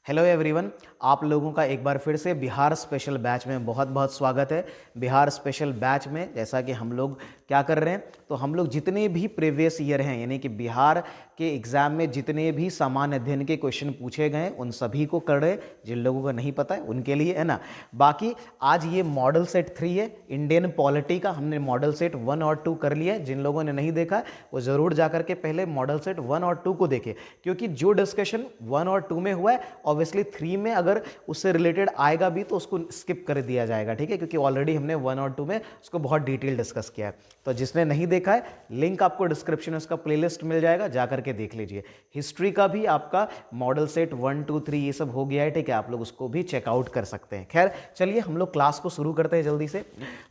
Hello everyone, आप लोगों का एक बार फिर से बिहार स्पेशल बैच में बहुत बहुत स्वागत है। बिहार स्पेशल बैच में जैसा कि हम लोग क्या कर रहे हैं, तो हम लोग जितने भी प्रीवियस ईयर हैं यानी कि बिहार के एग्ज़ाम में जितने भी सामान्य अध्ययन के क्वेश्चन पूछे गए उन सभी को कर रहे हैं। जिन लोगों को नहीं पता है उनके लिए है ना। बाकी आज ये मॉडल सेट 3 है इंडियन पॉलिटी का, हमने मॉडल सेट 1 और 2 कर लिया है। जिन लोगों ने नहीं देखा वो ज़रूर जा करके पहले मॉडल सेट 1 और 2 को देखे, क्योंकि जो डिस्कशन 1 और 2 में हुआ है ऑब्वियसली 3 में अगर उससे रिलेटेड आएगा भी तो उसको स्किप कर दिया जाएगा, ठीक है, क्योंकि ऑलरेडी हमने 1 और 2 में उसको बहुत डिटेल डिस्कस किया है। तो जिसने नहीं देखा है लिंक आपको डिस्क्रिप्शन में उसका प्लेलिस्ट मिल जाएगा, जा करके देख लीजिए। हिस्ट्री का भी आपका मॉडल सेट 1 2 3 ये सब हो गया है, ठीक है, आप लोग उसको भी चेकआउट कर सकते हैं। खैर चलिए हम लोग क्लास को शुरू करते हैं जल्दी से।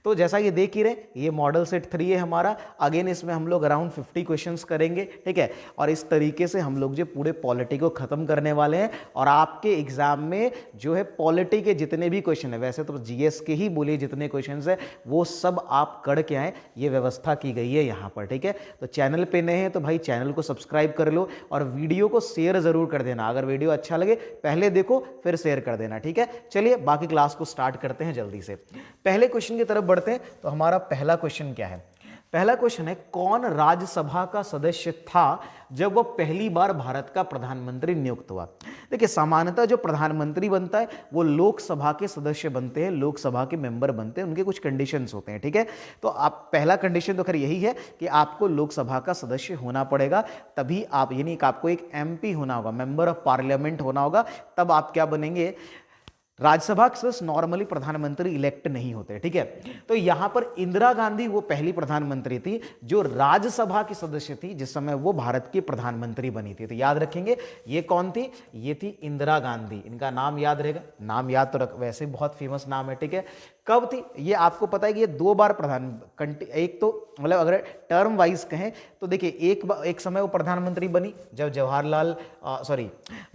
तो जैसा ये देख ही रहे, ये मॉडल सेट 3 है हमारा। अगेन इसमें हम लोग अराउंड 50 क्वेश्चंस करेंगे, ठीक है, और इस तरीके से हम लोग जो पूरे पॉलिटी को खत्म करने वाले हैं। और आपके एग्जाम में जो है पॉलिटी के जितने भी क्वेश्चन है, वैसे तो जीएस के ही बोलिए जितने क्वेश्चन है वो सब आप कर के आए, ये व्यवस्था की गई है यहाँ पर, ठीक है। तो चैनल पे नए हैं तो भाई चैनल को सब्सक्राइब कर लो और वीडियो को शेयर जरूर कर देना। अगर वीडियो अच्छा लगे पहले देखो फिर शेयर कर देना, ठीक है। चलिए बाकी क्लास को स्टार्ट करते हैं जल्दी से। पहले क्वेश्चन की तरफ बढ़ते हैं। तो हमारा पहला क्वेश्चन क्या है? पहला क्वेश्चन है, कौन राज्यसभा का सदस्य था जब वह पहली बार भारत का प्रधानमंत्री नियुक्त हुआ? देखिए सामान्यतः जो प्रधानमंत्री बनता है वो लोकसभा के सदस्य बनते हैं, लोकसभा के मेंबर बनते हैं, उनके कुछ कंडीशंस होते हैं, ठीक है। तो आप पहला कंडीशन तो खैर यही है कि आपको लोकसभा का सदस्य होना पड़ेगा, तभी आप यानी कि आपको एक एमपी होना होगा, मेंबर ऑफ पार्लियामेंट होना होगा, तब आप क्या बनेंगे, राज्यसभा के सदस्य। नॉर्मली प्रधानमंत्री इलेक्ट नहीं होते, ठीक है। तो यहां पर इंदिरा गांधी वो पहली प्रधानमंत्री थी जो राज्यसभा की सदस्य थी जिस समय वो भारत की प्रधानमंत्री बनी थी। तो याद रखेंगे ये कौन थी, ये थी इंदिरा गांधी। इनका नाम याद रहेगा, नाम याद तो रख, वैसे बहुत फेमस नाम है, ठीक है। कब थी ये आपको पता है कि ये 2 बार एक तो मतलब अगर टर्म वाइज कहें तो देखिए एक समय वो प्रधानमंत्री बनी जब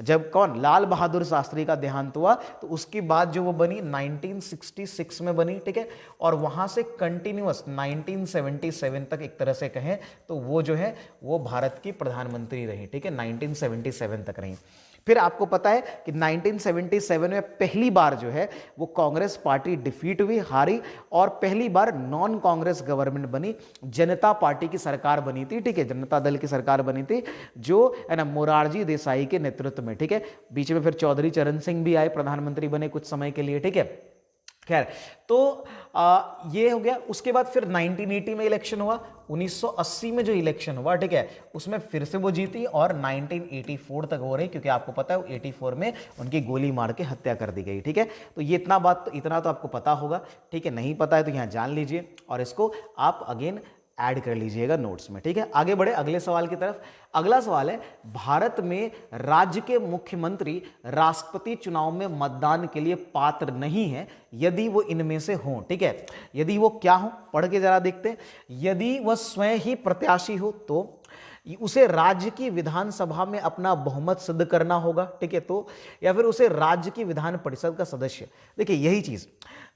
जब कौन, लाल बहादुर शास्त्री का देहांत हुआ, तो उसके बाद जो वो बनी 1966 में बनी, ठीक है। और वहां से कंटिन्यूअस 1977 तक एक तरह से कहें तो वो जो है वो भारत की प्रधानमंत्री रही, ठीक है, 1977 तक रही। फिर आपको पता है कि 1977 में पहली बार जो है वो कांग्रेस पार्टी डिफीट हुई, हारी, और पहली बार नॉन कांग्रेस गवर्नमेंट बनी, जनता पार्टी की सरकार बनी थी, ठीक है, जनता दल की सरकार बनी थी जो है ना मोरारजी देसाई के नेतृत्व में, ठीक है। बीच में फिर चौधरी चरण सिंह भी आए, प्रधानमंत्री बने कुछ समय के लिए, ठीक है। खैर तो ये हो गया। उसके बाद फिर 1980 में इलेक्शन हुआ, 1980 में जो इलेक्शन हुआ, ठीक है, उसमें फिर से वो जीती और 1984 तक हो रही, क्योंकि आपको पता है 84 में उनकी गोली मार के हत्या कर दी गई, ठीक है। तो ये इतना तो आपको पता होगा, ठीक है। नहीं पता है तो यहाँ जान लीजिए और इसको आप अगेन ऐड कर लीजिएगा नोट्स में, ठीक है। आगे बढ़े अगले सवाल की तरफ। अगला सवाल है, भारत में राज्य के मुख्यमंत्री राष्ट्रपति चुनाव में मतदान के लिए पात्र नहीं है यदि वो इनमें से हों, ठीक है। यदि वो क्या हो, पढ़ के जरा देखते हैं। यदि वह स्वयं ही प्रत्याशी हो तो उसे राज्य की विधानसभा में अपना बहुमत सिद्ध करना होगा, ठीक है, तो या फिर उसे राज्य की विधान परिषद का सदस्य। देखिए यही चीज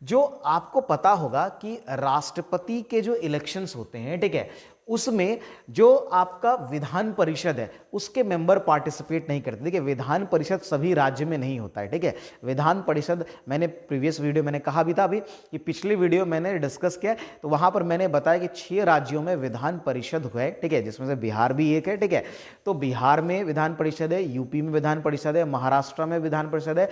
जो आपको पता होगा कि राष्ट्रपति के जो इलेक्शंस होते हैं, ठीक है, उसमें जो आपका विधान परिषद है उसके मेंबर पार्टिसिपेट नहीं करते। देखिए विधान परिषद सभी राज्य में नहीं होता है, ठीक है। विधान परिषद मैंने प्रीवियस वीडियो मैंने कहा भी था अभी कि पिछली वीडियो मैंने डिस्कस किया, तो वहां पर मैंने बताया कि 6 राज्यों में विधान परिषद है, ठीक है, जिसमें से बिहार भी एक है, ठीक है। तो बिहार में विधान परिषद है, यूपी में विधान परिषद है, महाराष्ट्र में विधान परिषद है,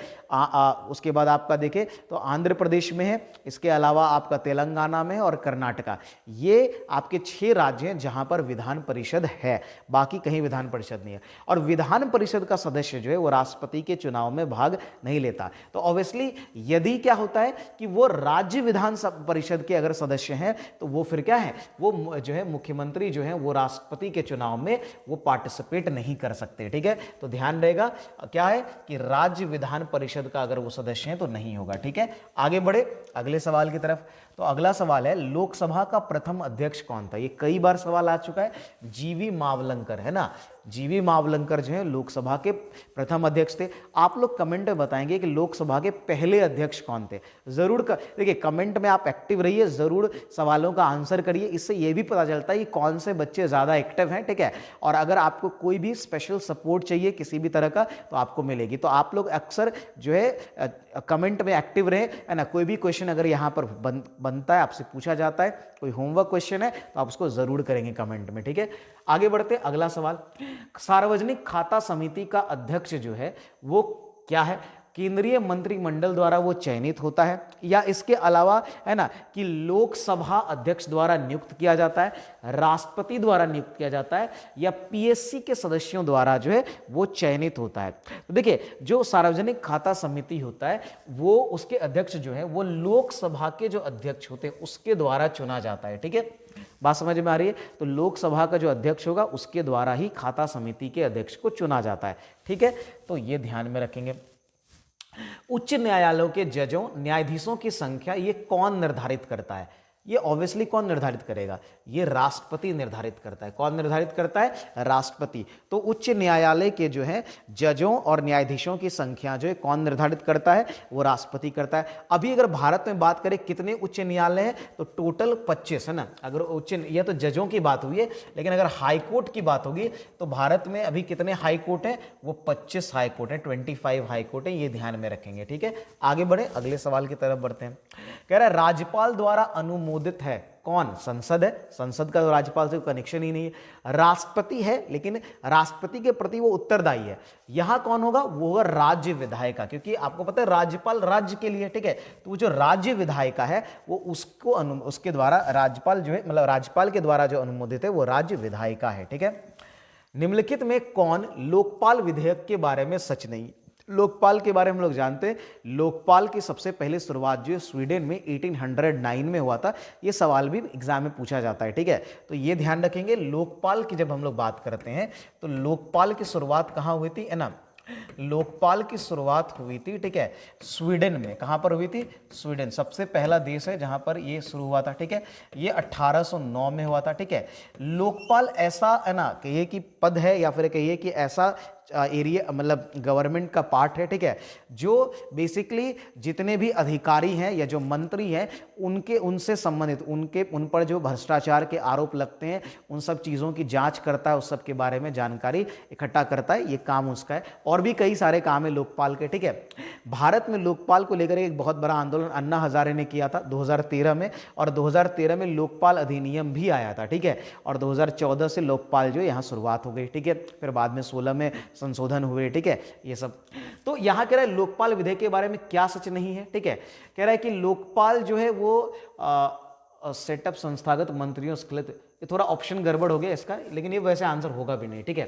उसके बाद आपका देखें तो आंध्र प्रदेश में है, इसके अलावा आपका तेलंगाना में और कर्नाटका, ये आपके 6 राज्य हैं जहां पर विधान परिषद है, बाकी कहीं विधान परिषद नहीं है। और विधान परिषद का सदस्य जो है वो राष्ट्रपति के चुनाव में भाग नहीं लेता। तो ऑब्वियसली यदि क्या होता है कि वो राज्य विधान परिषद के अगर सदस्य हैं तो वो फिर क्या है, वो जो है मुख्यमंत्री जो है वो राष्ट्रपति के चुनाव में वो पार्टिसिपेट नहीं कर सकते, ठीक है। तो ध्यान रहेगा क्या है कि राज्य विधान परिषद का अगर वो सदस्य हैं तो नहीं होगा, ठीक है। आगे बढ़े अगले सवाल की तरफ। तो अगला सवाल है, लोकसभा का प्रथम अध्यक्ष कौन था? ये कई बार सवाल आ चुका है, जीवी मावलंकर, है ना। जीवी मावलंकर जो है लोकसभा के प्रथम अध्यक्ष थे। आप लोग कमेंट में बताएंगे कि लोकसभा के पहले अध्यक्ष कौन थे, जरूर देखिए कमेंट में आप एक्टिव रहिए, जरूर सवालों का आंसर करिए, इससे ये भी पता चलता है कि कौन से बच्चे ज़्यादा एक्टिव हैं, ठीक है। और अगर आपको कोई भी स्पेशल सपोर्ट चाहिए किसी भी तरह का तो आपको मिलेगी। तो आप लोग अक्सर जो है कमेंट में एक्टिव रहे, है ना। कोई भी क्वेश्चन अगर यहाँ पर बनता है, आपसे पूछा जाता है, कोई होमवर्क क्वेश्चन है तो आप उसको जरूर करेंगे कमेंट में, ठीक है। आगे बढ़ते हैं, अगला सवाल, सार्वजनिक खाता समिति का अध्यक्ष जो है वो क्या है? केंद्रीय मंत्रिमंडल द्वारा वो चयनित होता है, या इसके अलावा है ना कि लोकसभा अध्यक्ष द्वारा नियुक्त किया जाता है, राष्ट्रपति द्वारा नियुक्त किया जाता है, या पीएससी के सदस्यों द्वारा जो है वो चयनित होता है। तो देखिए जो सार्वजनिक खाता समिति होता है वो उसके अध्यक्ष जो है वो लोकसभा के जो अध्यक्ष होते हैं उसके द्वारा चुना जाता है, ठीक है। बात समझ में आ रही है? तो लोकसभा का जो अध्यक्ष होगा उसके द्वारा ही खाता समिति के अध्यक्ष को चुना जाता है, ठीक है। तो ये ध्यान में रखेंगे। उच्च न्यायालयों के जजों, न्यायाधीशों की संख्या ये कौन निर्धारित करता है? ये ऑब्वियसली कौन निर्धारित करेगा? ये राष्ट्रपति निर्धारित करता है। कौन निर्धारित करता है? राष्ट्रपति। तो उच्च न्यायालय के जो है जजों और न्यायाधीशों की संख्या जो है कौन निर्धारित करता है? वो राष्ट्रपति करता है। अभी अगर भारत में बात करें कितने उच्च न्यायालय हैं तो टोटल 25 है ना। अगर उच्च, ये तो जजों की बात हुई है, लेकिन अगर हाईकोर्ट की बात होगी तो भारत में अभी कितने हाईकोर्ट हैं? वो 25 हाईकोर्ट हैं, 25 हाईकोर्ट हैं, ये ध्यान में रखेंगे, ठीक है। आगे बढ़े, अगले सवाल की तरफ बढ़ते हैं। कह रहा है राज्यपाल द्वारा अनुमोदित है कौन? संसद है। संसद का तो राज्यपाल से कनेक्शन ही नहीं है। राष्ट्रपति है, लेकिन राष्ट्रपति के प्रति वो उत्तरदायी है। यहां कौन होगा? वो होगा राज्य विधायिका, क्योंकि आपको पता है राज्यपाल राज्य के लिए, ठीक है। तो वो जो राज्य विधायिका है वो उसके द्वारा राज्यपाल जो है, मतलब राज्यपाल के द्वारा जो अनुमोदित है वो राज्य विधायिका है, ठीक है। निम्नलिखित में कौन लोकपाल विधेयक के बारे में सच नहीं? लोकपाल के बारे में हम लोग जानते हैं, लोकपाल की सबसे पहले शुरुआत जो स्वीडन में 1809 में हुआ था। ये सवाल भी एग्जाम में पूछा जाता है, ठीक है। तो ये ध्यान रखेंगे, लोकपाल की जब हम लोग बात करते हैं तो लोकपाल की शुरुआत कहाँ हुई थी, है ना। लोकपाल की शुरुआत हुई थी, ठीक है, स्वीडन में। कहां पर हुई थी? स्वीडन सबसे पहला देश है जहां पर ये शुरू हुआ था, ठीक है। ये 1809 में हुआ था, ठीक है। लोकपाल ऐसा है ना कहिए कि पद है, या फिर कहिए कि ऐसा एरिया, मतलब गवर्नमेंट का पार्ट है, ठीक है, जो बेसिकली जितने भी अधिकारी हैं या जो मंत्री हैं उनसे संबंधित उन पर जो भ्रष्टाचार के आरोप लगते हैं उन सब चीज़ों की जांच करता है, उस सब के बारे में जानकारी इकट्ठा करता है, ये काम उसका है। और भी कई सारे काम है लोकपाल के, ठीक है। भारत में लोकपाल को लेकर एक बहुत बड़ा आंदोलन अन्ना हजारे ने किया था 2013 में, और 2013 में लोकपाल अधिनियम भी आया था, ठीक है। और 2014 से लोकपाल जो यहाँ शुरुआत हो गई, ठीक है। फिर बाद में 16 में संशोधन हुए, ठीक है, ये सब। तो यहां कह रहा है लोकपाल विधेयक के बारे में क्या सच नहीं है, ठीक है। कह रहा है कि लोकपाल जो है वो सेटअप संस्थागत मंत्रियों स्खलित, ये थोड़ा ऑप्शन गड़बड़ हो गया इसका, लेकिन ये वैसे आंसर होगा भी नहीं, ठीक है।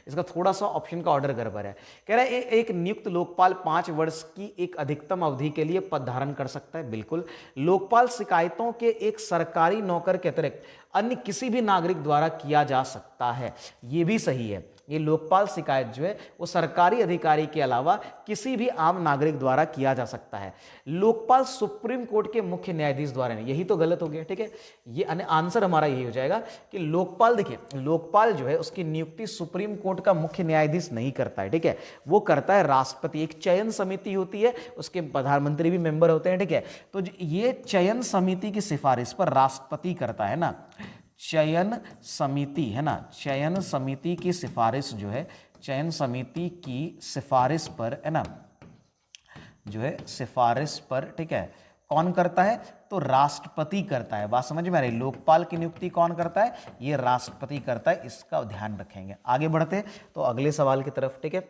इसका थोड़ा सा ऑप्शन का ऑर्डर गड़बड़ है। कह रहा है एक नियुक्त लोकपाल 5 वर्ष की एक अधिकतम अवधि के लिए पद धारण कर सकता है, बिल्कुल। लोकपाल शिकायतों के एक सरकारी नौकर के अतिरिक्त अन्य किसी भी नागरिक द्वारा किया जा सकता है, ये भी सही है। ये लोकपाल शिकायत जो है वो सरकारी अधिकारी के अलावा किसी भी आम नागरिक द्वारा किया जा सकता है। लोकपाल सुप्रीम कोर्ट के मुख्य न्यायाधीश द्वारा नहीं, यही तो गलत हो गया, ठीक है। ये आंसर हमारा यही हो जाएगा कि लोकपाल, देखिए लोकपाल जो है उसकी नियुक्ति सुप्रीम कोर्ट का मुख्य न्यायाधीश नहीं करता है, ठीक है। वो करता है राष्ट्रपति। एक चयन समिति होती है, उसके प्रधानमंत्री भी मेंबर होते हैं, ठीक है। तो ये चयन समिति की सिफारिश पर राष्ट्रपति करता है ना, चयन समिति है ना, चयन समिति की सिफारिश जो है, चयन समिति की सिफारिश पर है ना, जो है सिफारिश पर, ठीक है, कौन करता है? तो राष्ट्रपति करता है। बात समझ में आ रही? लोकपाल की नियुक्ति कौन करता है? ये राष्ट्रपति करता है, इसका ध्यान रखेंगे। आगे बढ़ते हैं तो अगले सवाल की तरफ, ठीक है।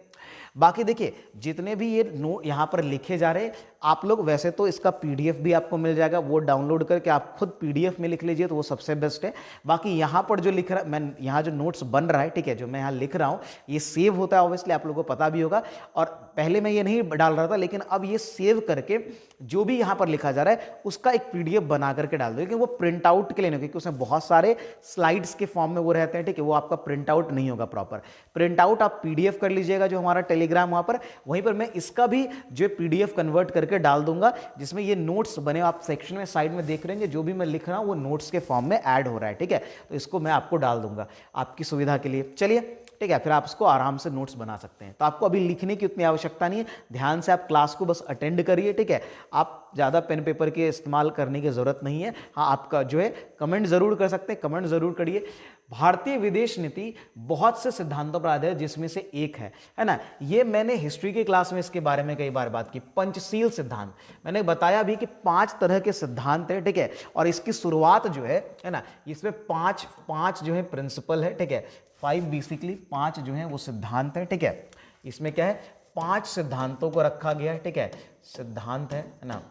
बाकी देखिए जितने भी ये नोट यहाँ पर लिखे जा रहे हैं, आप लोग वैसे तो इसका पीडीएफ भी आपको मिल जाएगा, वो डाउनलोड करके आप खुद पीडीएफ में लिख लीजिए तो वो सबसे बेस्ट है। बाकी यहाँ पर जो लिख रहा मैं यहाँ जो नोट्स बन रहा है, ठीक है, जो मैं यहाँ लिख रहा हूँ ये सेव होता है, ऑब्वियसली आप लोगों को पता भी होगा। और पहले मैं ये नहीं डाल रहा था, लेकिन अब ये सेव करके जो भी यहाँ पर लिखा जा रहा है उसका एक पीडीएफ बना करके डाल दो, क्योंकि वो प्रिंट आउट के लिए नहीं, क्योंकि उसमें बहुत सारे स्लाइड्स के फॉर्म में वो रहते हैं, ठीक है। वो आपका प्रिंट आउट नहीं होगा प्रॉपर। प्रिंट आउट आप पीडीएफ कर लीजिएगा, जो हमारा टेलीग्राम वहाँ पर, वहीं पर मैं इसका भी जो पीडीएफ कन्वर्ट करके डाल दूंगा, जिसमें ये नोट्स बने, आप सेक्शन में साइड में देख रहे हैं जो भी मैं लिख रहा हूँ वो नोट्स के फॉर्म में ऐड हो रहा है, ठीक है। तो इसको मैं आपको डाल दूंगा आपकी सुविधा के लिए। चलिए ठीक है, फिर आप इसको आराम से नोट्स बना सकते हैं। तो आपको अभी लिखने की उतनी आवश्यकता नहीं है, ध्यान से आप क्लास को बस अटेंड करिए, ठीक है। आप ज़्यादा पेन पेपर के इस्तेमाल करने की ज़रूरत नहीं है। हाँ, आपका जो है कमेंट ज़रूर कर सकते हैं, कमेंट ज़रूर करिए। भारतीय विदेश नीति बहुत से सिद्धांतों पर आधारित है, जिसमें से एक है ना, ये मैंने हिस्ट्री की क्लास में इसके बारे में कई बार बात की, पंचशील सिद्धांत। मैंने बताया भी कि 5 तरह के सिद्धांत है, ठीक है, और इसकी शुरुआत जो है ना, इसमें पांच जो है प्रिंसिपल है, ठीक है, 5 बेसिकली 5 जो है वो सिद्धांत है, ठीक है। इसमें क्या है, 5 सिद्धांतों को रखा गया है, ठीक है, सिद्धांत है ना।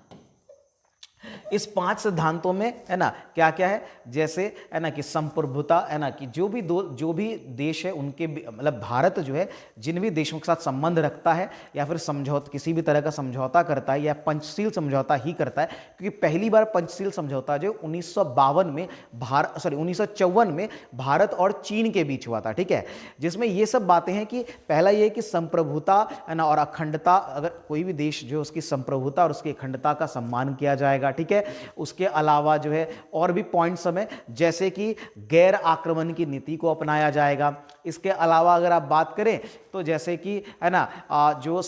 इस 5 सिद्धांतों में है ना क्या क्या है, जैसे है ना कि संप्रभुता, है ना कि जो भी देश है उनके मतलब भारत जो है जिन भी देशों के साथ संबंध रखता है या फिर समझौता, किसी भी तरह का समझौता करता है या पंचशील समझौता ही करता है, क्योंकि पहली बार पंचशील समझौता जो 1952 में 1954 में भारत और चीन के बीच हुआ था, ठीक है, जिसमें ये सब बातें हैं कि पहला ये कि संप्रभुता है ना और अखंडता, अगर कोई भी देश जो उसकी संप्रभुता और उसकी अखंडता का सम्मान किया जाएगा, ठीक है। उसके अलावा जो है और भी पॉइंट्स हैं, जैसे कि गैर आक्रमण की नीति को अपनाया जाएगा। इसके अलावा अगर आप बात करें तो जैसे कि है ना जो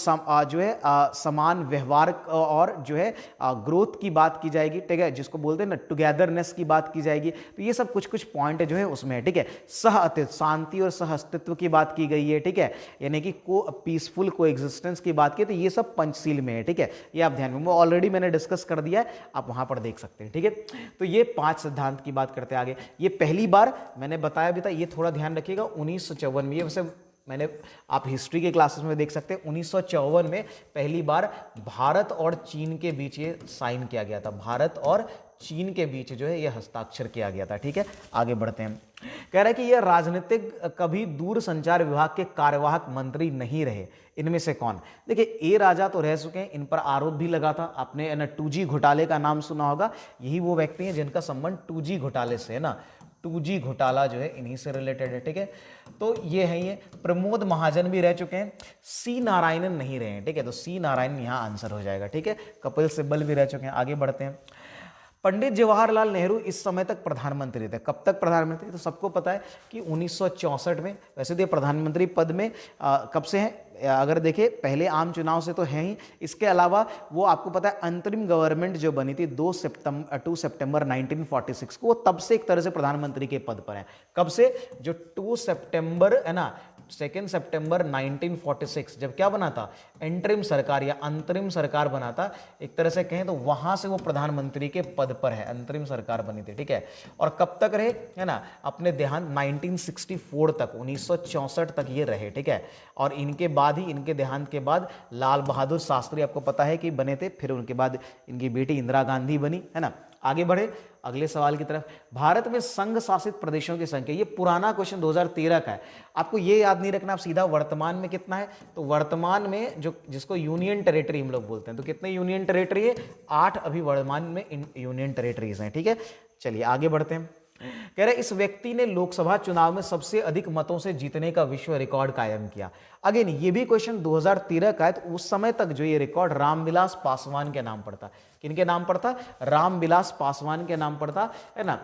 है समान व्यवहार और जो है ग्रोथ की बात की जाएगी, ठीक है, जिसको बोलते हैं ना टुगेदरनेस की बात की जाएगी। तो ये सब कुछ पॉइंट जो है उसमें है, ठीक है। सह अस्तित्व, शांति और सह अस्तित्व की बात की गई है, ठीक है, यानी कि पीसफुल को एग्जिस्टेंस की बात की, तो ये सब पंचशील में है, ठीक है। ये आप ध्यान में, वो ऑलरेडी मैंने डिस्कस कर दिया है, आप वहां पर देख सकते हैं, ठीक है। तो ये 5 सिद्धांत की बात करते आगे। ये पहली बार मैंने बताया भी था, ये थोड़ा ध्यान रखिएगा, 1954 में, ये वैसे मैंने आप हिस्ट्री के क्लासेस में देख सकते हैं, 1954 में पहली बार भारत और चीन के बीच ये साइन किया गया था, भारत और चीन के बीच जो है ये हस्ताक्षर किया गया था, ठीक है। आगे बढ़ते हैं। कह रहा है कि ये राजनीतिक कभी दूर संचार विभाग के कार्यवाहक मंत्री नहीं रहे, इनमें से कौन। देखिए, ए राजा तो रह चुके हैं, इन पर आरोप भी लगा था, आपने ना 2G घोटाले का नाम सुना होगा, यही वो व्यक्ति हैं जिनका संबंध 2G घोटाले से है ना, 2G घोटाला जो है इन्हीं से रिलेटेड है, ठीक है। तो ये है, ये प्रमोद महाजन भी रह चुके हैं, सी नारायणन नहीं रहे हैं, ठीक है, तो सी नारायणन यहाँ आंसर हो जाएगा, ठीक है। कपिल सिब्बल भी रह चुके हैं। आगे बढ़ते हैं। पंडित जवाहरलाल नेहरू इस समय तक प्रधानमंत्री थे, कब तक प्रधानमंत्री, तो सबको पता है कि 1964 में। वैसे तो प्रधानमंत्री पद में कब से हैं, अगर देखें पहले आम चुनाव से तो है ही, इसके अलावा वो आपको पता है अंतरिम गवर्नमेंट जो बनी थी 2 सितंबर 1946 को, वो तब से एक तरह से प्रधानमंत्री के पद पर है। कब से, जो 2 सितंबर है ना, 2 सितंबर 1946 जब क्या बना था, इंटरिम सरकार या अंतरिम सरकार बना था, एक तरह से कहें तो वहां से वो प्रधानमंत्री के पद पर है, अंतरिम सरकार बनी थी, ठीक है। और कब तक रहे, है ना, अपने देहांत 1964 तक, 1964 तक ये रहे, ठीक है। और इनके बाद ही, इनके देहांत के बाद लाल बहादुर शास्त्री आपको पता है कि बने थे, फिर उनके बाद इनकी बेटी इंदिरा गांधी बनी, है ना। आगे बढ़े अगले सवाल की तरफ। भारत में संघ शासित प्रदेशों की संख्या, ये पुराना क्वेश्चन 2013 का है, आपको ये याद नहीं रखना, आप सीधा वर्तमान में कितना है, तो वर्तमान में जो जिसको यूनियन टेरिटरी हम लोग बोलते हैं, तो कितने यूनियन टेरिटरी है, 8 अभी वर्तमान में यूनियन टेरिटरीज हैं, ठीक है। चलिए आगे बढ़ते हैं। कह रहे इस व्यक्ति ने लोकसभा चुनाव में सबसे अधिक मतों से जीतने का विश्व रिकॉर्ड कायम किया। अगेन ये भी क्वेश्चन 2013 का है, तो उस समय तक जो ये रिकॉर्ड रामविलास पासवान के नाम पर था। किनके नाम पर था, रामविलास पासवान के नाम पर था, है ना,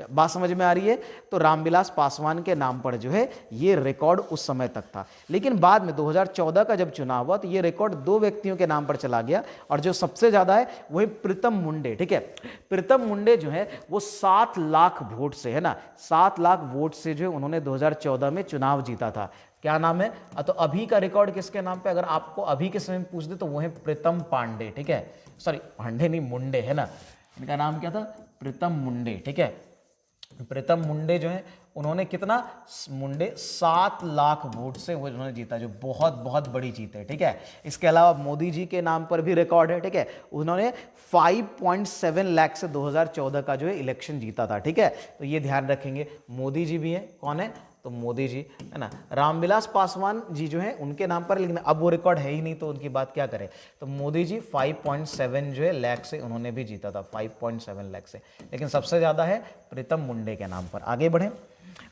बात समझ में आ रही है। तो रामविलास पासवान के नाम पर जो है ये रिकॉर्ड उस समय तक था, लेकिन बाद में 2014 का जब चुनाव हुआ तो ये रिकॉर्ड 2 व्यक्तियों के नाम पर चला गया, और जो सबसे ज्यादा है वही प्रीतम मुंडे, ठीक है। प्रीतम मुंडे जो है वो 7 लाख वोट से, है ना, 7 लाख वोट से जो है उन्होंने 2014 में चुनाव जीता था। क्या नाम है, तो अभी का रिकॉर्ड किसके नाम पे, अगर आपको अभी के समय में पूछ दे तो वो है प्रीतम पांडे, ठीक है, सॉरी पांडे नहीं, मुंडे, है ना, इनका नाम क्या था, प्रीतम मुंडे, ठीक है। प्रीतम मुंडे जो है उन्होंने कितना, मुंडे 7 लाख वोट से वो उन्होंने जीता, जो बहुत बहुत बड़ी जीत है, ठीक है। इसके अलावा मोदी जी के नाम पर भी रिकॉर्ड है, ठीक है, उन्होंने 5.7 लाख से 2014 का जो है इलेक्शन जीता था, ठीक है। तो ये ध्यान रखेंगे, मोदी जी भी हैं, कौन है, तो मोदी जी, है ना। रामविलास पासवान जी जो है उनके नाम पर, लेकिन अब वो रिकॉर्ड है ही नहीं, तो उनकी बात क्या करें। तो मोदी जी 5.7 जो है लाख से उन्होंने भी जीता था, 5.7 लाख से, लेकिन सबसे ज्यादा है प्रीतम मुंडे के नाम पर। आगे बढ़े।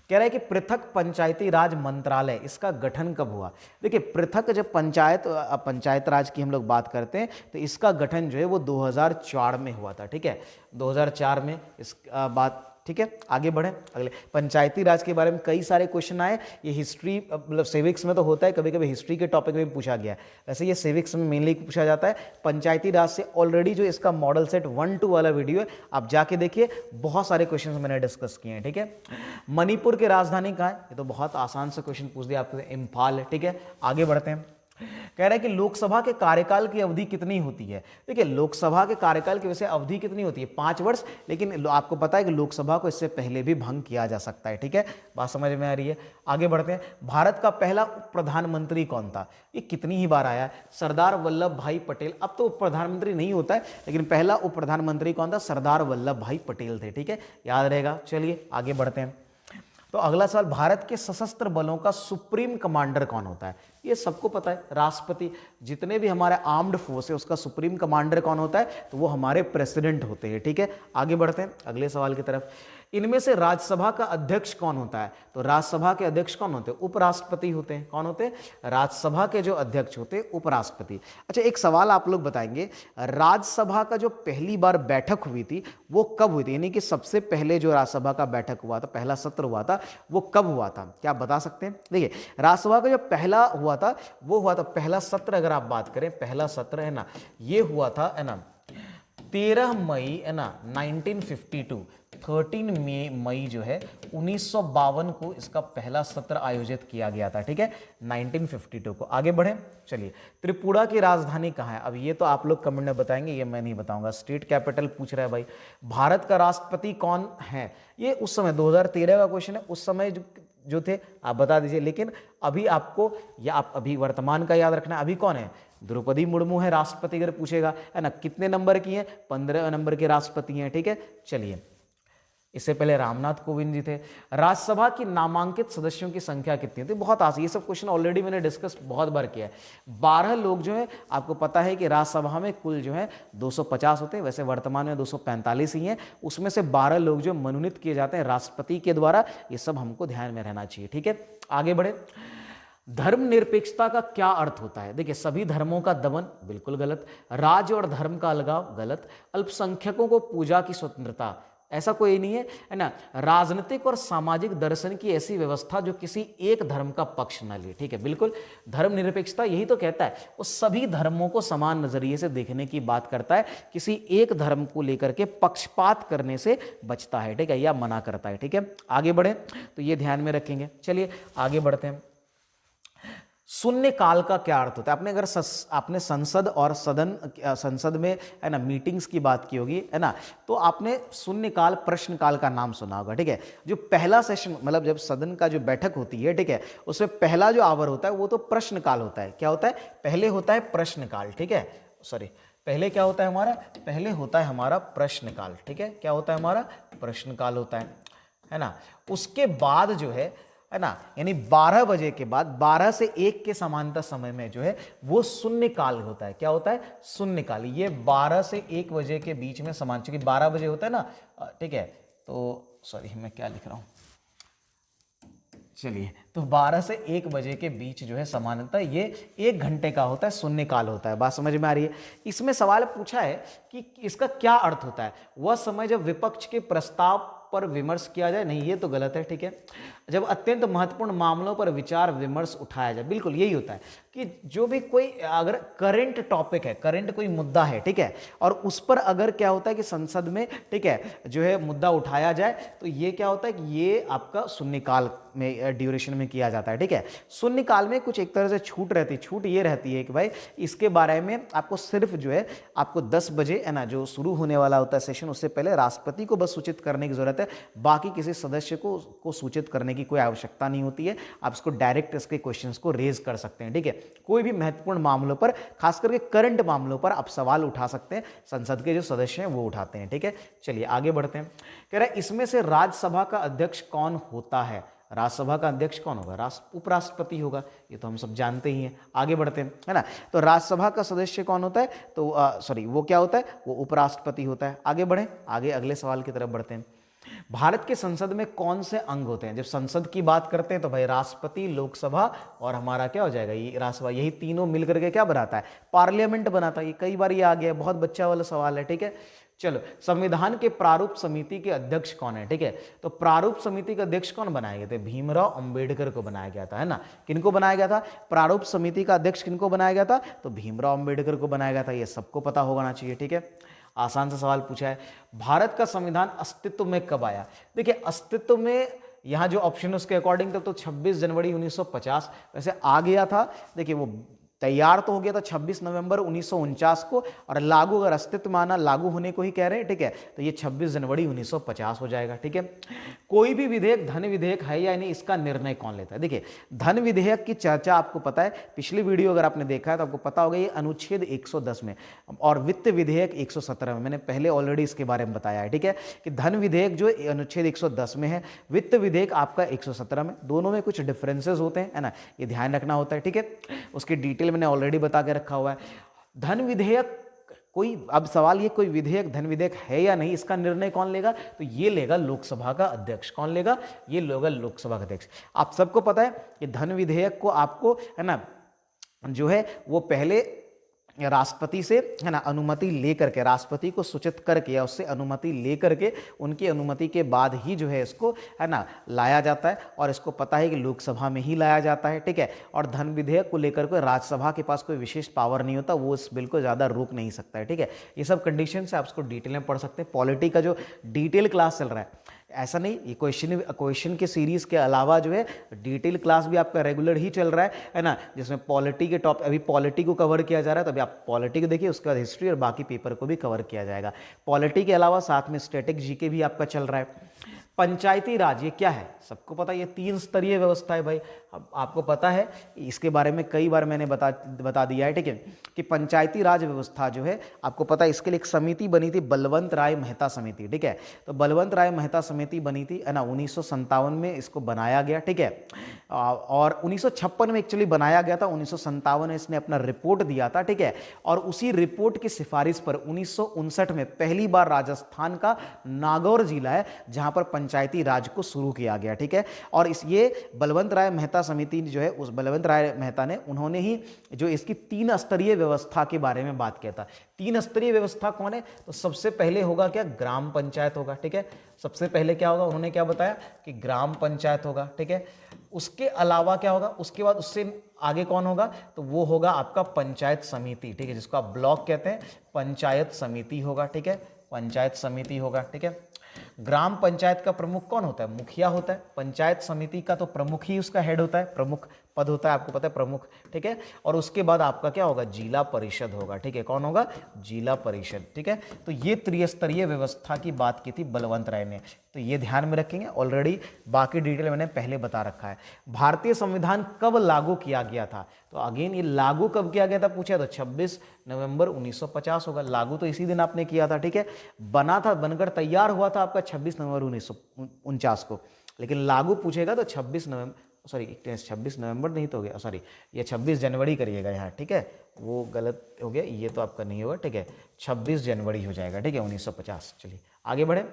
कह रहा है कि पृथक पंचायती राज मंत्रालय, इसका गठन कब हुआ। देखिए, पृथक जब पंचायत राज की हम लोग बात करते हैं तो इसका गठन जो है वो 2004 में हुआ था, ठीक है। 2004 में इस बात ठीक है, आगे बढ़े अगले। पंचायती राज के बारे में कई सारे क्वेश्चन आए, ये हिस्ट्री मतलब सिविक्स में तो होता है, कभी कभी हिस्ट्री के टॉपिक में भी पूछा गया है, वैसे ये सिविक्स में मेनली पूछा जाता है। पंचायती राज से ऑलरेडी जो इसका मॉडल सेट 1-2 वाला वीडियो है, आप जाके देखिए, बहुत सारे क्वेश्चन मैंने डिस्कस किए हैं, ठीक है। मणिपुर की राजधानी कहाँ है, ये तो बहुत आसान से क्वेश्चन पूछ दिया आपको, इम्फाल है, ठीक है। आगे बढ़ते हैं, कह रहा है कि लोकसभा के कार्यकाल की अवधि कितनी होती है। देखिए लोकसभा के कार्यकाल की वैसे अवधि कितनी होती है, 5 वर्ष, लेकिन आपको पता है कि लोकसभा को इससे पहले भी भंग किया जा सकता है, ठीक है, बात समझ में आ रही है। आगे बढ़ते हैं, भारत का पहला प्रधानमंत्री कौन था, ये कितनी ही बार आया है, सरदार वल्लभ भाई पटेल। अब तो उप प्रधानमंत्री नहीं होता है, लेकिन पहला उप प्रधानमंत्री कौन था, सरदार वल्लभ भाई पटेल थे, ठीक है, याद रहेगा। चलिए आगे बढ़ते हैं। तो अगला सवाल, भारत के सशस्त्र बलों का सुप्रीम कमांडर कौन होता है, ये सबको पता है, राष्ट्रपति। जितने भी हमारे आर्म्ड फोर्स है उसका सुप्रीम कमांडर कौन होता है, तो वो हमारे प्रेसिडेंट होते हैं, ठीक है। आगे बढ़ते हैं अगले सवाल की तरफ। इनमें से राज्यसभा का अध्यक्ष कौन होता है, तो राज्यसभा के अध्यक्ष कौन होते हैं, उपराष्ट्रपति होते हैं। कौन होते हैं, राज्यसभा के जो अध्यक्ष होते हैं उपराष्ट्रपति। अच्छा एक सवाल आप लोग बताएंगे, राज्यसभा का जो पहली बार बैठक हुई थी वो कब हुई थी, यानी कि सबसे पहले जो राज्यसभा का बैठक हुआ था, पहला सत्र हुआ था, वो कब हुआ था, क्या आप बता सकते हैं। देखिए राज्यसभा का जो पहला हुआ था वो हुआ था, पहला सत्र अगर आप बात करें, पहला सत्र है ना, ये हुआ था है ना 13 मई है ना 1952, 13 मई जो है 1952 को इसका पहला सत्र आयोजित किया गया था, ठीक है, 1952 को। आगे बढ़े, चलिए त्रिपुरा की राजधानी कहाँ है, अब ये तो आप लोग कमेंट में बताएंगे, ये मैं नहीं बताऊंगा। स्टेट कैपिटल पूछ रहा है भाई। भारत का राष्ट्रपति कौन है, ये उस समय 2013 का क्वेश्चन है, उस समय जो थे आप बता दीजिए, लेकिन अभी आपको या आप अभी वर्तमान का याद रखना। अभी कौन है, द्रौपदी मुर्मू है राष्ट्रपति, अगर पूछेगा है ना। कितने नंबर की है, 15 नंबर के राष्ट्रपति हैं, ठीक है। चलिए इससे पहले रामनाथ कोविंद जी थे। राज्यसभा की नामांकित सदस्यों की संख्या कितनी थी, बहुत आसान, ये सब क्वेश्चन ऑलरेडी मैंने डिस्कस बहुत बार किया है। 12 लोग जो है, आपको पता है कि राज्यसभा में कुल जो है 250 होते हैं, वैसे वर्तमान में 245 ही हैं, उसमें से 12 लोग जो मनोनीत किए जाते हैं राष्ट्रपति के द्वारा, ये सब हमको ध्यान में रहना चाहिए, ठीक है। आगे बढ़े, धर्मनिरपेक्षता का क्या अर्थ होता है। देखिए सभी धर्मों का दमन, बिल्कुल गलत। राज्य और धर्म का अलगाव, गलत। अल्पसंख्यकों को पूजा की स्वतंत्रता, ऐसा कोई नहीं है ना। राजनीतिक और सामाजिक दर्शन की ऐसी व्यवस्था जो किसी एक धर्म का पक्ष न ले, ठीक है, बिल्कुल। धर्मनिरपेक्षता यही तो कहता है, वो सभी धर्मों को समान नजरिए से देखने की बात करता है, किसी एक धर्म को लेकर के पक्षपात करने से बचता है, ठीक है, या मना करता है, ठीक है। आगे बढ़े तो ये ध्यान में रखेंगे। चलिए आगे बढ़ते हैं। शून्य काल का क्या अर्थ होता है, आपने अगर आपने संसद और संसद में है ना मीटिंग्स की बात की होगी है ना, तो आपने शून्य काल प्रश्न काल का नाम सुना होगा, ठीक है। जो पहला सेशन मतलब जब सदन का जो बैठक होती है, ठीक है, उसमें पहला जो आवर होता है वो तो प्रश्न काल होता है। क्या होता है, पहले होता है प्रश्न काल, ठीक है, सॉरी पहले क्या होता है हमारा, पहले होता है हमारा प्रश्न काल, ठीक है। क्या होता है हमारा, प्रश्न काल होता है ना। उसके बाद जो है ना, यानी 12 बजे के बाद 12 से 1 के समांतर समय में जो है वो शून्य काल होता है। क्या होता है, शून्य काल। ये 12 से 1 बजे के बीच में समान, चूंकि 12 बजे होता है ना, ठीक है, तो सॉरी मैं क्या लिख रहा हूं, चलिए, तो 12 से 1 बजे के बीच जो है समानता, ये 1 घंटे का होता है, शून्य काल होता है। बात समझ में आ रही है। इसमें सवाल पूछा है कि इसका क्या अर्थ होता है, वह समय जब विपक्ष के प्रस्ताव पर विमर्श किया जाए, नहीं ये तो गलत है, ठीक है। जब अत्यंत महत्वपूर्ण मामलों पर विचार विमर्श उठाया जाए, बिल्कुल यही होता है कि जो भी कोई अगर करंट टॉपिक है, करंट कोई मुद्दा है, ठीक है, और उस पर अगर क्या होता है कि संसद में, ठीक है, जो है मुद्दा उठाया जाए, तो ये क्या होता है कि ये आपका शून्यकाल में ड्यूरेशन में किया जाता है, ठीक है। शून्यकाल में कुछ एक तरह से छूट रहती है, छूट ये रहती है कि भाई इसके बारे में आपको सिर्फ जो है आपको 10 बजे है ना जो शुरू होने वाला होता है सेशन, उससे पहले राष्ट्रपति को बस सूचित करने की जरूरत है, बाकी किसी सदस्य को सूचित करने की कोई आवश्यकता नहीं होती है। आप इसको डायरेक्ट इसके क्वेश्चंस को रेज कर सकते हैं, ठीक है। कोई भी महत्वपूर्ण मामलों पर, खास करके करंट मामलों पर आप सवाल उठा सकते हैं, संसद के जो सदस्य हैं वो उठाते हैं, ठीक है। चलिए आगे बढ़ते हैं। कह रहे हैं इसमें से राज्यसभा का अध्यक्ष कौन होता है, राज्यसभा का अध्यक्ष कौन होगा, उपराष्ट्रपति होगा, ये तो हम सब जानते ही हैं। आगे बढ़ते हैं, है ना। तो राज्यसभा का सदस्य कौन होता है, तो सॉरी वो क्या होता है, वो उपराष्ट्रपति होता है। आगे बढ़े, आगे अगले सवाल की तरफ बढ़ते हैं। भारत के संसद में कौन से अंग होते हैं, जब संसद की बात करते हैं तो भाई राष्ट्रपति, लोकसभा और हमारा क्या हो जाएगा, ये राज्यसभा, यही तीनों मिलकर के क्या बनाता है, पार्लियामेंट बनाता है। ये कई बार ये आ गया, बहुत बच्चा वाला सवाल है, ठीक है। चलो, संविधान के प्रारूप समिति के अध्यक्ष कौन है? ठीक है, तो प्रारूप समिति के अध्यक्ष कौन बनाए गए थे? भीमराव अंबेडकर को बनाया गया था, है ना। किनको बनाया गया था? प्रारूप समिति का अध्यक्ष किनको बनाया गया था? तो भीमराव अंबेडकर को बनाया गया था। ये सबको पता होना चाहिए। ठीक है, आसान सा सवाल पूछा है। भारत का संविधान अस्तित्व में कब आया? देखिए, अस्तित्व में यहाँ जो ऑप्शन है उसके अकॉर्डिंग तो 26 जनवरी 1950 वैसे आ गया था। देखिए, वो तैयार तो हो गया था 26 नवंबर 1949 को, और लागू, अगर अस्तित्व माना लागू होने को ही कह रहे हैं, ठीक है, तो ये 26 जनवरी 1950 हो जाएगा। ठीक है, कोई भी विधेयक धन विधेयक है या नहीं, इसका निर्णय कौन लेता है? देखिए, धन विधेयक की चर्चा आपको पता है, पिछली वीडियो अगर आपने देखा है तो आपको पता होगा, ये अनुच्छेद 110 में, और वित्त विधेयक 117 में, मैंने पहले ऑलरेडी इसके बारे में बताया है। ठीक है, कि धन विधेयक जो अनुच्छेद 110 में है, वित्त विधेयक आपका 117 में, दोनों में कुछ डिफरेंसेस होते हैं, है ना, ये ध्यान रखना होता है। ठीक है, उसकी डिटेल मैंने ऑलरेडी बता के रखा हुआ है। धन विधेयक कोई, अब सवाल ये, कोई विधेयक धन विधेयक है या नहीं, इसका निर्णय कौन लेगा? तो ये लेगा लोकसभा का अध्यक्ष। कौन लेगा? ये लेगा लोकसभा का अध्यक्ष। आप सबको पता है कि धन विधेयक को आपको, है ना, जो है वो पहले राष्ट्रपति से, है ना, अनुमति लेकर के, राष्ट्रपति को सूचित करके या उससे अनुमति लेकर के, उनकी अनुमति के बाद ही जो है इसको, है ना, लाया जाता है। और इसको पता है कि लोकसभा में ही लाया जाता है। ठीक है, और धन विधेयक को लेकर के राज्यसभा के पास कोई विशेष पावर नहीं होता, वो इस बिल को ज़्यादा रोक नहीं सकता है। ठीक है, ये सब कंडीशन से आप इसको डिटेल में पढ़ सकते हैं। पॉलिटी का जो डिटेल क्लास चल रहा है, ऐसा नहीं, ये क्वेश्चन के सीरीज के अलावा जो है डिटेल क्लास भी आपका रेगुलर ही चल रहा है ना, जिसमें पॉलिटी के अभी पॉलिटी को कवर किया जा रहा है, तो अभी आप पॉलिटी को देखिए, उसके बाद हिस्ट्री और बाकी पेपर को भी कवर किया जाएगा। पॉलिटी के अलावा साथ में स्टैटिक जीके भी आपका चल रहा है। पंचायती राज ये क्या है? सबको पता है, ये 3 स्तरीय व्यवस्था है भाई। अब आपको पता है, इसके बारे में कई बार मैंने बता दिया है। ठीक है, कि पंचायती राज व्यवस्था जो है, आपको पता है, इसके लिए एक समिति बनी थी, बलवंत राय मेहता समिति। ठीक है, तो बलवंत राय मेहता समिति बनी थी, है ना, 1957 में इसको बनाया गया। ठीक है, और 1956 में एक्चुअली बनाया गया था, 1957 में इसने अपना रिपोर्ट दिया था। ठीक है, और उसी रिपोर्ट की सिफारिश पर 1959 में पहली बार राजस्थान का नागौर जिला है जहां पर पंचायती राज को शुरू किया गया। ठीक है, और ये बलवंत राय मेहता समिति जो है, उस बलवंत राय मेहता ने, उन्होंने ही जो इसकी 3 स्तरीय व्यवस्था के बारे में बात किया था। 3 स्तरीय व्यवस्था कौन है? तो सबसे पहले होगा क्या? ग्राम पंचायत होगा। ठीक है, सबसे पहले क्या होगा? उन्होंने क्या बताया कि ग्राम पंचायत होगा। ठीक है, उसके अलावा क्या होगा? उसके बाद उससे आगे कौन होगा? तो वो होगा आपका पंचायत समिति। ठीक है, जिसको आप ब्लॉक कहते हैं, पंचायत समिति होगा। ठीक है, पंचायत समिति होगा। ठीक है, ग्राम पंचायत का प्रमुख कौन होता है? मुखिया होता है। पंचायत समिति का तो प्रमुख ही उसका हेड होता है, प्रमुख पद होता है, आपको पता है, प्रमुख। ठीक है, और उसके बाद आपका क्या होगा? जिला परिषद होगा। ठीक है, कौन होगा? जिला परिषद। ठीक है, तो ये त्रिस्तरीय व्यवस्था की बात की थी बलवंत राय ने, तो ये ध्यान में रखेंगे। ऑलरेडी बाकी डिटेल मैंने पहले बता रखा है। भारतीय संविधान कब लागू किया गया था? तो अगेन, ये लागू कब किया गया था पूछा तो 26 नवंबर 1950 होगा। लागू तो इसी दिन आपने किया था। ठीक है, बना था, बनकर तैयार हुआ था आपका 26 नवंबर 1949 को, लेकिन लागू पूछेगा तो 26 नवंबर नहीं तो हो गया, सॉरी, ये 26 जनवरी करिएगा यहाँ। ठीक है, वो गलत हो गया, ये तो आपका नहीं होगा। ठीक है, 26 जनवरी हो जाएगा। ठीक है, 1950। चलिए आगे बढ़े।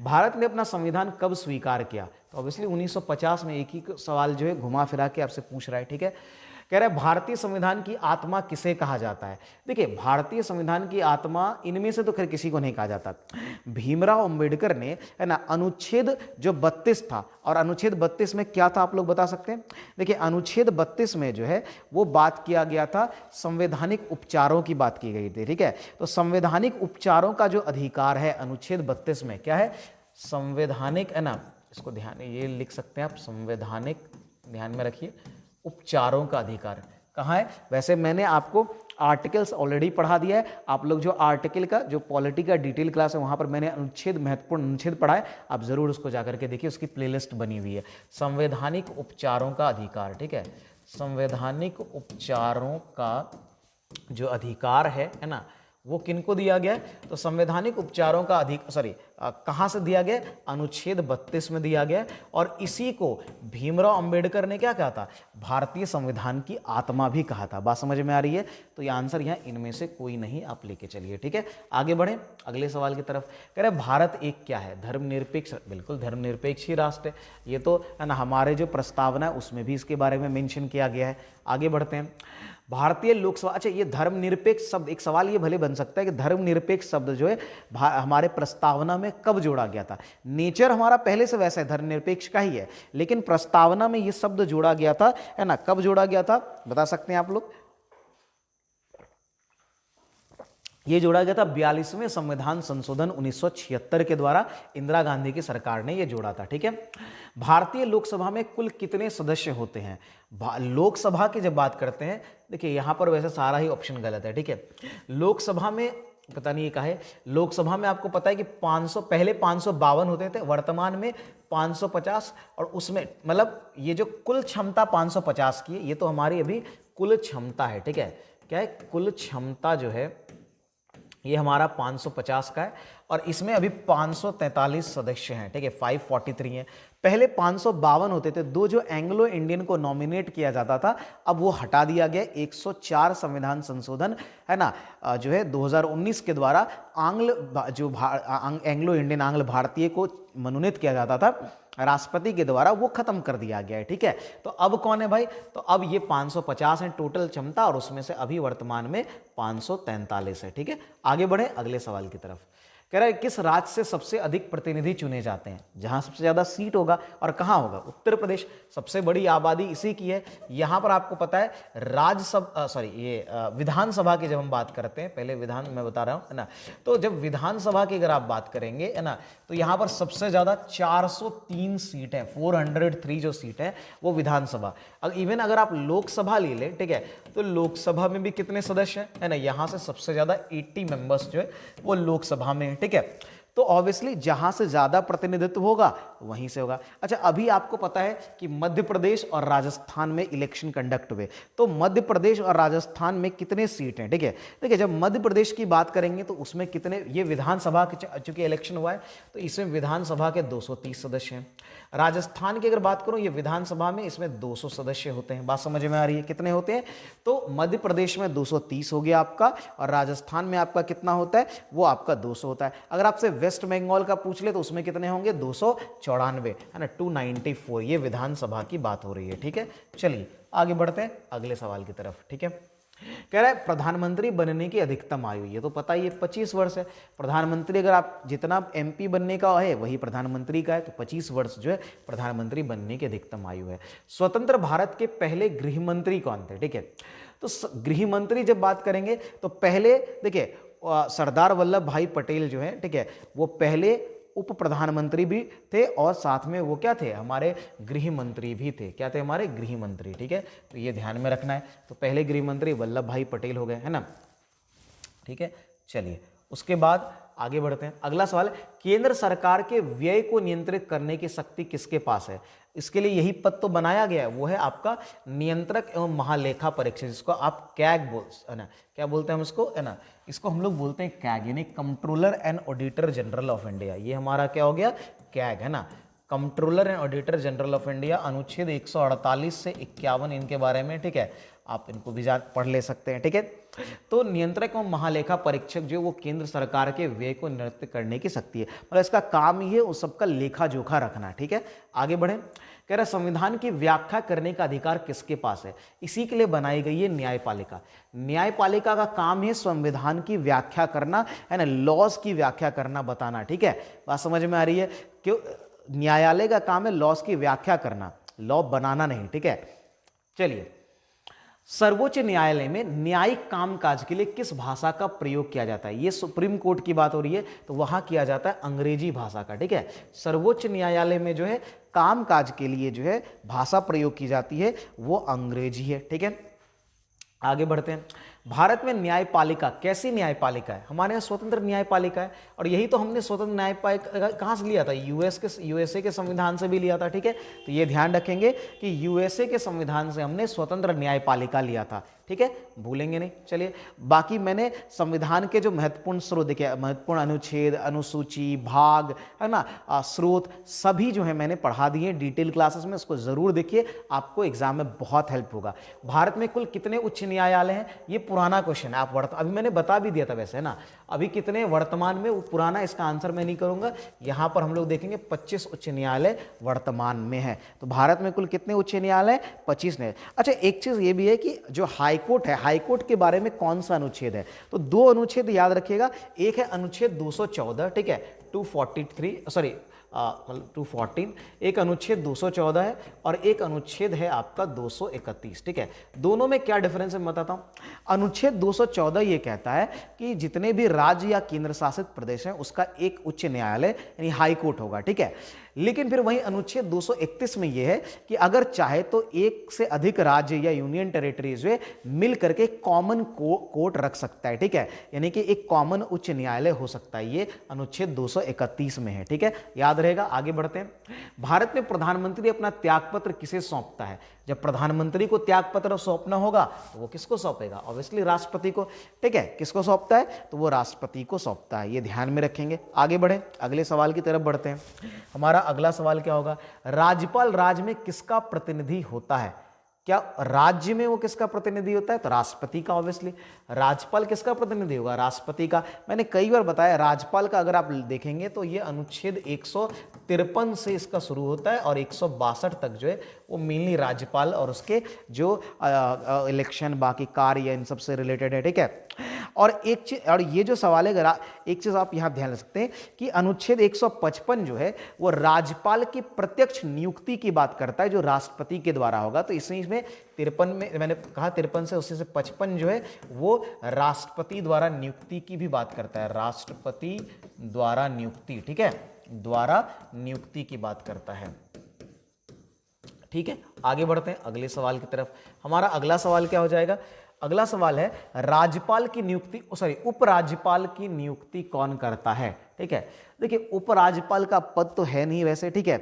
भारत ने अपना संविधान कब स्वीकार किया? तो ऑब्वियसली 1950 में। एक ही सवाल जो है घुमा फिरा के आपसे पूछ रहा है। ठीक है, कह रहा है भारतीय संविधान की आत्मा किसे कहा जाता है? देखिए, भारतीय संविधान की आत्मा इनमें से तो खैर किसी को नहीं कहा जाता। भीमराव अंबेडकर ने, है ना, अनुच्छेद जो 32 था, और अनुच्छेद 32 में क्या था आप लोग बता सकते हैं? देखिए, अनुच्छेद 32 में जो है वो बात किया गया था, संवैधानिक उपचारों की बात की गई थी। ठीक है, तो संवैधानिक उपचारों का जो अधिकार है अनुच्छेद 32 में, क्या है? संवैधानिक, है ना, इसको ध्यान, ये लिख सकते हैं आप, संवैधानिक, ध्यान में रखिए, उपचारों का अधिकार कहाँ है? वैसे मैंने आपको आर्टिकल्स ऑलरेडी पढ़ा दिया है। आप लोग जो आर्टिकल का, जो पॉलिटी का डिटेल क्लास है, वहाँ पर मैंने अनुच्छेद, महत्वपूर्ण अनुच्छेद पढ़ा है, आप जरूर उसको जाकर के देखिए, उसकी प्लेलिस्ट बनी हुई है। संवैधानिक उपचारों का अधिकार। ठीक है, संवैधानिक उपचारों का जो अधिकार है ना, वो किनको दिया गया है? तो संवैधानिक उपचारों का कहाँ से दिया गया? अनुच्छेद 32 में दिया गया। और इसी को भीमराव अंबेडकर ने क्या कहा था? भारतीय संविधान की आत्मा भी कहा था। बात समझ में आ रही है? तो ये आंसर यहाँ इनमें से कोई नहीं, आप लेके चलिए। ठीक है, आगे बढ़े अगले सवाल की तरफ। कह रहे भारत एक क्या है? धर्मनिरपेक्ष। बिल्कुल धर्मनिरपेक्ष ही राष्ट्र है। ये तो है ना, हमारे जो प्रस्तावना है उसमें भी इसके बारे में मेंशन किया गया है। आगे बढ़ते हैं। भारतीय लोकसभा, अच्छा ये धर्मनिरपेक्ष शब्द, एक सवाल ये भले बन सकता है कि धर्मनिरपेक्ष शब्द जो है हमारे प्रस्तावना में कब जोड़ा गया था? नेचर हमारा पहले से वैसा है, धर्मनिरपेक्ष का ही है, लेकिन प्रस्तावना में ये शब्द जोड़ा गया था, है ना, कब जोड़ा गया था बता सकते हैं आप लोग? ये जोड़ा गया था 42वें संविधान संशोधन 1976 के द्वारा, इंदिरा गांधी की सरकार ने ये जोड़ा था। ठीक है, भारतीय लोकसभा में कुल कितने सदस्य होते हैं? लोकसभा की जब बात करते हैं, देखिए यहां पर वैसे सारा ही ऑप्शन गलत है। ठीक है, लोकसभा में पता नहीं ये का है, लोकसभा में आपको पता है कि 500, पहले 552 होते थे, वर्तमान में 550, और उसमें मतलब ये जो कुल क्षमता 550 की है, ये तो हमारी अभी कुल क्षमता है। ठीक है, क्या है? कुल क्षमता जो है ये हमारा 550 का है, और इसमें अभी 543 सदस्य हैं। ठीक है, 543 हैं। पहले 552 होते थे। दो जो एंग्लो इंडियन को नॉमिनेट किया जाता था, अब वो हटा दिया गया। 104 संविधान संशोधन है ना, जो है 2019 के द्वारा एंग्लो इंडियन, आंग्ल भारतीय को मनोनीत किया जाता था राष्ट्रपति के द्वारा, वो खत्म कर दिया गया है। ठीक है, तो अब कौन है भाई? तो अब ये 550 है टोटल क्षमता, और उसमें से अभी वर्तमान में 543 है। ठीक है, आगे बढ़े अगले सवाल की तरफ। कह रहा है किस राज्य से सबसे अधिक प्रतिनिधि चुने जाते हैं? जहां सबसे ज्यादा सीट होगा, और कहां होगा? उत्तर प्रदेश। सबसे बड़ी आबादी इसी की है। यहां पर आपको पता है राज्यसभा, विधानसभा की जब हम बात करते हैं, पहले विधान मैं बता रहा हूं, है ना, तो जब विधानसभा की अगर आप बात करेंगे, है ना, तो यहां पर सबसे ज्यादा 403 सीट है, 403 जो सीट है वो विधानसभा। इवन अगर आप लोकसभा ले ले, ठीक है, तो लोकसभा में भी कितने सदस्य है ना, यहां से सबसे ज्यादा 80 मेंबर्स जो है वो लोकसभा में। ठीक है, तो ऑब्वियसली जहां से ज्यादा प्रतिनिधित्व होगा वहीं से होगा। अच्छा, अभी आपको पता है कि मध्य प्रदेश और राजस्थान में इलेक्शन कंडक्ट हुए, तो मध्य प्रदेश और राजस्थान में कितने सीट हैं? ठीक है, देखिए जब मध्य प्रदेश की बात करेंगे तो उसमें कितने, ये विधानसभा के चूंकि इलेक्शन हुआ है तो इसमें विधानसभा के 230 सदस्य हैं। राजस्थान की अगर बात करूं, ये विधानसभा में इसमें 200 सदस्य होते हैं। बात समझ में आ रही है? कितने होते हैं? तो मध्य प्रदेश में 230 हो गया आपका, और राजस्थान में आपका कितना होता है? वो आपका 200 होता है। अगर आपसे वेस्ट बंगाल का पूछ ले तो उसमें कितने होंगे? 294, है ना, 294। ये विधानसभा की बात हो रही है। ठीक है, चलिए आगे बढ़ते हैं अगले सवाल की तरफ। ठीक है, कह रहा है प्रधानमंत्री बनने की अधिकतम आयु, ये तो पता ही है 25 वर्ष है। प्रधानमंत्री अगर आप जितना एमपी बनने का है वही प्रधानमंत्री का है, तो 25 वर्ष जो है प्रधानमंत्री बनने की अधिकतम आयु है। स्वतंत्र भारत के पहले गृह मंत्री कौन थे? ठीक है, तो गृह मंत्री जब बात करेंगे तो पहले देखिए सरदार वल्लभ भाई पटेल जो है, ठीक है, वो पहले उप प्रधानमंत्री भी थे, और साथ में वो क्या थे? हमारे गृह मंत्री भी थे। क्या थे? हमारे गृह मंत्री। ठीक है, तो ये ध्यान में रखना है। तो पहले गृह मंत्री वल्लभ भाई पटेल हो गए, है ना। ठीक है, चलिए उसके बाद आगे बढ़ते हैं। अगला सवाल है केंद्र सरकार के व्यय को नियंत्रित करने की शक्ति किसके पास है? इसके लिए यही पद तो बनाया गया है, वो है आपका नियंत्रक एवं महालेखा परीक्षक, जिसको आप कैग है ना, क्या बोलते हैं हम इसको, है ना, इसको हम लोग बोलते हैं कैग, यानी controller and auditor general of India. ये हमारा क्या हो गया? कैग, है ना, controller and auditor general of India. अनुच्छेद 148 से 51 इनके बारे में, ठीक है, आप इनको भी पढ़ ले सकते हैं। ठीक है, तो नियंत्रक एवं महालेखा परीक्षक जो वो केंद्र सरकार के व्यय को नियंत्रित करने की शक्ति है, मतलब इसका काम ही है उस सबका लेखा जोखा रखना। ठीक है, आगे बढ़े। कह रहा संविधान की व्याख्या करने का अधिकार किसके पास है? इसी के लिए बनाई गई है न्यायपालिका। न्यायपालिका का काम है संविधान की व्याख्या करना, है ना, लॉज की व्याख्या करना, बताना। ठीक है, बात समझ में आ रही है? क्यों? न्यायालय का काम है लॉज की व्याख्या करना, लॉ बनाना नहीं। ठीक है, चलिए सर्वोच्च न्यायालय में न्यायिक कामकाज के लिए किस भाषा का प्रयोग किया जाता है? ये सुप्रीम कोर्ट की बात हो रही है, तो वहां किया जाता है अंग्रेजी भाषा का। ठीक है, सर्वोच्च न्यायालय में जो है कामकाज के लिए जो है भाषा प्रयोग की जाती है वो अंग्रेजी है। ठीक है, आगे बढ़ते हैं। भारत में न्यायपालिका कैसी न्यायपालिका है? हमारे यहाँ स्वतंत्र न्यायपालिका है, और यही तो हमने स्वतंत्र न्यायपालिका कहाँ से लिया था? यूएसए के संविधान से भी लिया था। ठीक है, तो ये ध्यान रखेंगे कि यूएसए के संविधान से हमने स्वतंत्र न्यायपालिका लिया था। ठीक है, भूलेंगे नहीं। चलिए, बाकी मैंने संविधान के जो महत्वपूर्ण स्रोत देखिए, महत्वपूर्ण अनुच्छेद, अनुसूची, भाग, है ना, स्रोत सभी जो है मैंने पढ़ा दिए डिटेल क्लासेस में, उसको जरूर देखिए, आपको एग्जाम में बहुत हेल्प होगा। भारत में कुल कितने उच्च न्यायालय हैं, ये पुराना क्वेश्चन है, आप अभी मैंने बता भी दिया था वैसे, है ना, अभी कितने वर्तमान में, वो पुराना, इसका आंसर मैं नहीं करूंगा। यहां पर हम लोग देखेंगे 25 उच्च न्यायालय वर्तमान में है। तो भारत में कुल कितने उच्च न्यायालय, 25 न्यायालय। अच्छा, एक चीज ये भी है कि जो हाईकोर्ट है, हाईकोर्ट के बारे में कौन सा अनुच्छेद है, तो दो अनुच्छेद याद रखिएगा। एक है अनुच्छेद 214, ठीक है, 243, सॉरी 214, एक अनुच्छेद 214 है और एक अनुच्छेद है आपका 231, ठीक है। दोनों में क्या डिफरेंस है मैं बताता हूं। अनुच्छेद 214 ये कहता है कि जितने भी राज्य या केंद्र शासित प्रदेश हैं उसका एक उच्च न्यायालय यानी हाई कोर्ट होगा, ठीक है। लेकिन फिर वही अनुच्छेद 231 में यह है कि अगर चाहे तो एक से अधिक राज्य या यूनियन टेरिटरीज में मिल करके कॉमन कोर्ट रख सकता है, ठीक है, यानी कि एक कॉमन उच्च न्यायालय हो सकता है। ये अनुच्छेद 231 में है, ठीक है, याद रहेगा। आगे बढ़ते हैं। भारत में प्रधानमंत्री अपना त्यागपत्र किसे सौंपता है? जब प्रधानमंत्री को त्यागपत्र सौंपना होगा तो वो किसको सौंपेगा? ऑब्वियसली राष्ट्रपति को, ठीक है। किसको सौंपता है? तो वो राष्ट्रपति को सौंपता है, ये ध्यान में रखेंगे। आगे बढ़े, अगले सवाल की तरफ बढ़ते हैं। हमारा अगला सवाल क्या होगा? राज्यपाल राज्य में किसका प्रतिनिधि होता है? क्या राज्य में वो किसका प्रतिनिधि होता है? तो राष्ट्रपति का। ऑब्वियसली राज्यपाल किसका प्रतिनिधि होगा? राष्ट्रपति का। मैंने कई बार बताया, राज्यपाल का अगर आप देखेंगे तो ये अनुच्छेद 153 से इसका शुरू होता है और 162 तक जो है वो मेनली राज्यपाल और उसके जो इलेक्शन, बाकी कार्य, इन सब से रिलेटेड है, ठीक है। और एक चीज, और ये जो सवाल है, एक चीज आप यहां ध्यान रख सकते हैं कि अनुच्छेद 155 जो है वो राज्यपाल की प्रत्यक्ष नियुक्ति की बात करता है जो राष्ट्रपति के द्वारा होगा। तो इसमें 53 में मैंने कहा 53 से उससे 55 जो है वो राष्ट्रपति द्वारा नियुक्ति की भी बात करता है, राष्ट्रपति द्वारा नियुक्ति, ठीक है, द्वारा नियुक्ति की बात करता है, ठीक है। आगे बढ़ते हैं अगले सवाल की तरफ। हमारा अगला सवाल क्या हो जाएगा? अगला सवाल है राज्यपाल की नियुक्ति, सॉरी उपराज्यपाल की नियुक्ति कौन करता है? ठीक है, देखिए उपराज्यपाल का पद तो है नहीं वैसे, ठीक है।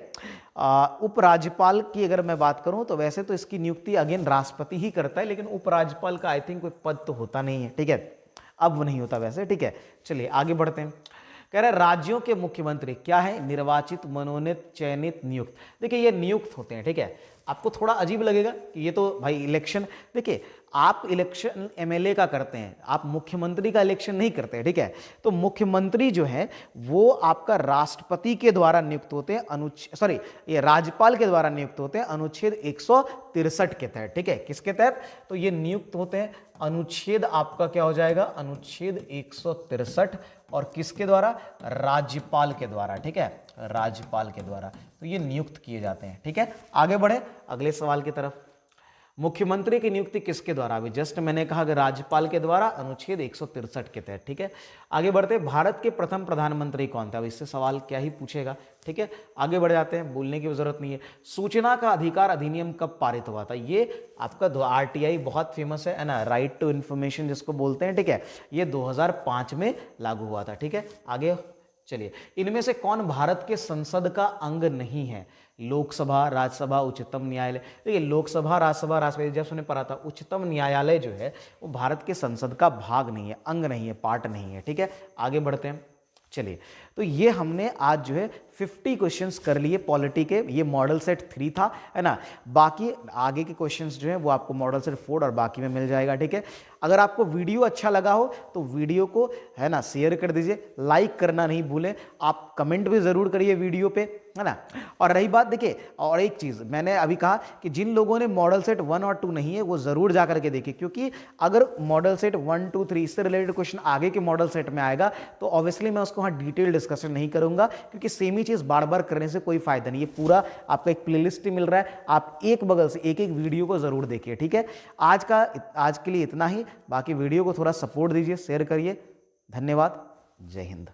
उपराज्यपाल की अगर मैं बात करूं तो वैसे तो इसकी नियुक्ति अगेन राष्ट्रपति ही करता है, लेकिन उपराज्यपाल का आई थिंक कोई पद तो होता नहीं है, ठीक है, अब वो नहीं होता वैसे, ठीक है। चलिए आगे बढ़ते हैं। कह रहे राज्यों के मुख्यमंत्री क्या है? निर्वाचित, मनोनीत, चयनित, नियुक्त। देखिए ये नियुक्त होते हैं, ठीक है। आपको थोड़ा अजीब लगेगा कि ये तो भाई इलेक्शन, देखिए आप इलेक्शन एमएलए का करते हैं, आप मुख्यमंत्री का इलेक्शन नहीं करते हैं, ठीक है। तो मुख्यमंत्री जो है वो आपका राष्ट्रपति के द्वारा नियुक्त होते हैं, ये राज्यपाल के द्वारा नियुक्त होते हैं अनुच्छेद 163 के तहत, ठीक है। किसके तहत? तो ये नियुक्त होते हैं अनुच्छेद आपका क्या हो जाएगा? अनुच्छेद 163, और किसके द्वारा? राज्यपाल के द्वारा, ठीक है, राज्यपाल के द्वारा। तो ये नियुक्त किए जाते हैं, ठीक है। आगे बढ़े अगले सवाल की तरफ। मुख्यमंत्री की नियुक्ति किसके द्वारा? अभी जस्ट मैंने कहा कि राज्यपाल के द्वारा अनुच्छेद 163 के तहत, ठीक है। आगे बढ़ते हैं। भारत के प्रथम प्रधानमंत्री कौन थे? अब इससे सवाल क्या ही पूछेगा, ठीक है। आगे बढ़ जाते हैं, बोलने की जरूरत नहीं है। सूचना का अधिकार अधिनियम कब पारित हुआ था? ये आपका आरटीआई बहुत फेमस है ना, राइट टू इंफॉर्मेशन जिसको बोलते हैं, ठीक है। ये 2005 में लागू हुआ था, ठीक है। आगे चलिए, इनमें से कौन भारत के संसद का अंग नहीं है? लोकसभा, राज्यसभा, उच्चतम न्यायालय। देखिए लोकसभा, राज्यसभा, राष्ट्रपति जब सुनने पड़ा था, उच्चतम न्यायालय जो है वो भारत के संसद का भाग नहीं है, अंग नहीं है, पार्ट नहीं है, ठीक है। आगे बढ़ते हैं। चलिए, तो ये हमने आज जो है 50 क्वेश्चंस कर लिए पॉलिटी के। ये मॉडल सेट 3 था, है ना। बाकी आगे के क्वेश्चंस जो है वो आपको मॉडल सेट 4 और बाकी में मिल जाएगा, ठीक है। अगर आपको वीडियो अच्छा लगा हो तो वीडियो को, है ना, शेयर कर दीजिए, लाइक करना नहीं भूलें, आप कमेंट भी जरूर करिए वीडियो पे, है ना। और रही बात, देखिए और एक चीज मैंने अभी कहा कि जिन लोगों ने मॉडल सेट 1 और 2 नहीं है वो जरूर जाकर के देखिए, क्योंकि अगर मॉडल सेट 1, 2, 3 इससे रिलेटेड क्वेश्चन आगे के मॉडल सेट में आएगा तो ऑब्वियसली मैं उसको वहां डिटेल डिस्कशन नहीं करूंगा, क्योंकि सेम ही चीज बार बार करने से कोई फायदा नहीं है। पूरा आपका एक प्लेलिस्ट ही मिल रहा है, आप एक बगल से एक एक वीडियो को जरूर देखिए, ठीक है। आज के लिए इतना ही। बाकी वीडियो को थोड़ा सपोर्ट दीजिए, शेयर करिए। धन्यवाद। जय हिंद।